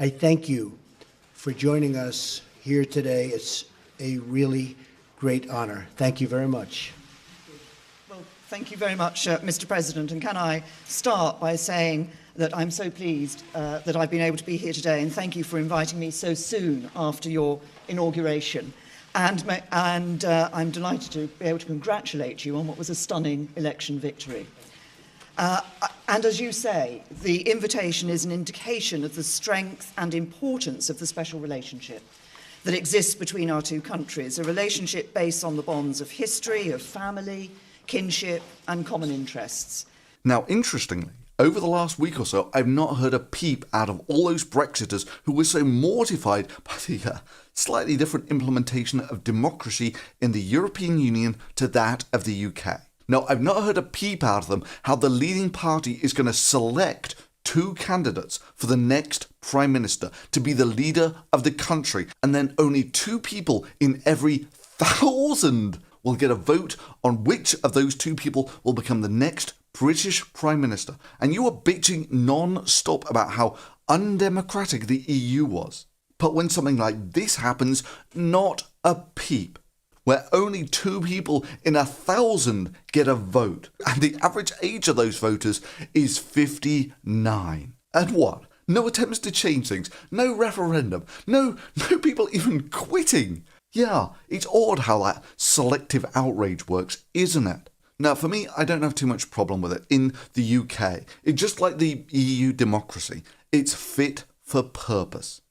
I thank you for joining us here today. It's a really great honor. Thank you very much. Well, thank you very much, Mr. President. And can I start by saying that I'm so pleased that I've been able to be here today, and thank you for inviting me so soon after your inauguration. And I'm delighted to be able to congratulate you on what was a stunning election victory. And as you say, the invitation is an indication of the strength and importance of the special relationship that exists between our two countries, a relationship based on the bonds of history, of family, kinship, and common interests. Now, interestingly, over the last week or so, I've not heard a peep out of all those Brexiters who were so mortified by the slightly different implementation of democracy in the European Union to that of the UK. Now, I've not heard a peep out of them how the leading party is going to select two candidates for the next Prime Minister to be the leader of the country, and then only two people in every 1,000 will get a vote on which of those two people will become the next British Prime Minister. And you were bitching non-stop about how undemocratic the EU was. But when something like this happens, not a peep. Where only two people in 1,000 get a vote. And the average age of those voters is 59. And what? No attempts to change things. No referendum. No people even quitting. Yeah, it's odd how that selective outrage works, isn't it? Now, for me, I don't have too much problem with it. In the UK, it's just like the EU democracy. It's fit for purpose.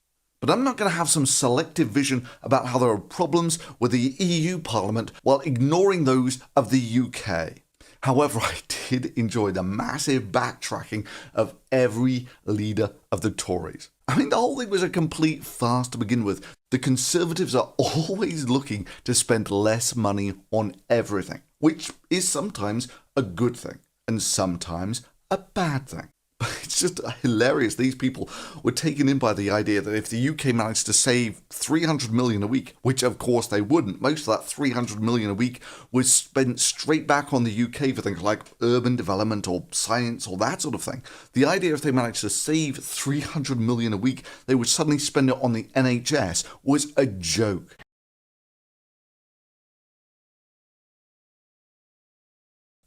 But I'm not going to have some selective vision about how there are problems with the EU Parliament while ignoring those of the UK. However, I did enjoy the massive backtracking of every leader of the Tories. I mean, the whole thing was a complete farce to begin with. The Conservatives are always looking to spend less money on everything, which is sometimes a good thing and sometimes a bad thing. But it's just hilarious. These people were taken in by the idea that if the UK managed to save 300 million a week, which of course they wouldn't, most of that 300 million a week was spent straight back on the UK for things like urban development or science or that sort of thing. The idea if they managed to save 300 million a week, they would suddenly spend it on the NHS was a joke.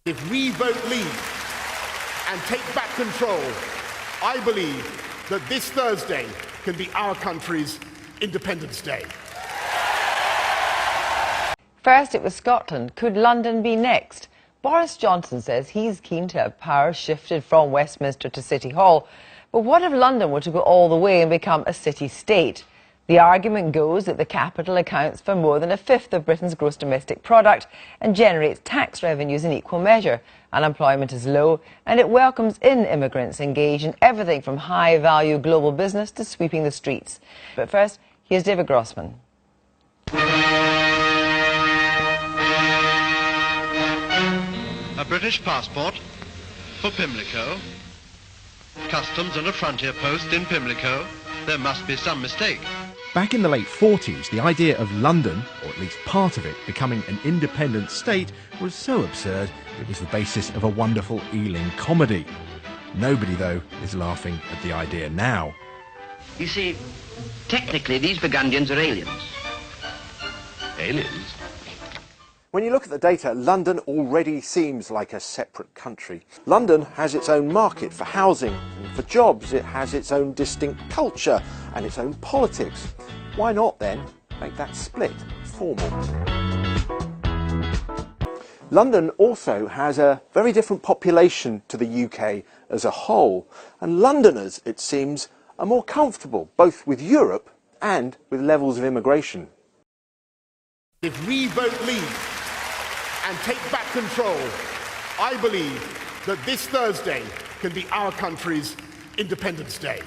If we vote leave and take back control, I believe that this Thursday can be our country's Independence Day. First it was Scotland. Could London be next? Boris Johnson says he's keen to have power shifted from Westminster to City Hall. But what if London were to go all the way and become a city-state? The argument goes that the capital accounts for more than a fifth of Britain's gross domestic product and generates tax revenues in equal measure. Unemployment is low and it welcomes in immigrants engaged in everything from high-value global business to sweeping the streets. But first, here's David Grossman. A British passport for Pimlico. Customs and a frontier post in Pimlico. There must be some mistake. Back in the late 40s, the idea of London, or at least part of it, becoming an independent state was so absurd it was the basis of a wonderful Ealing comedy. Nobody, though, is laughing at the idea now. You see, technically these Burgundians are aliens. Aliens? When you look at the data, London already seems like a separate country. London has its own market for housing and for jobs. It has its own distinct culture and its own politics. Why not, then, make that split formal? London also has a very different population to the UK as a whole. And Londoners, it seems, are more comfortable, both with Europe and with levels of immigration. If we vote leave and take back control, I believe that this Thursday can be our country's Independence Day.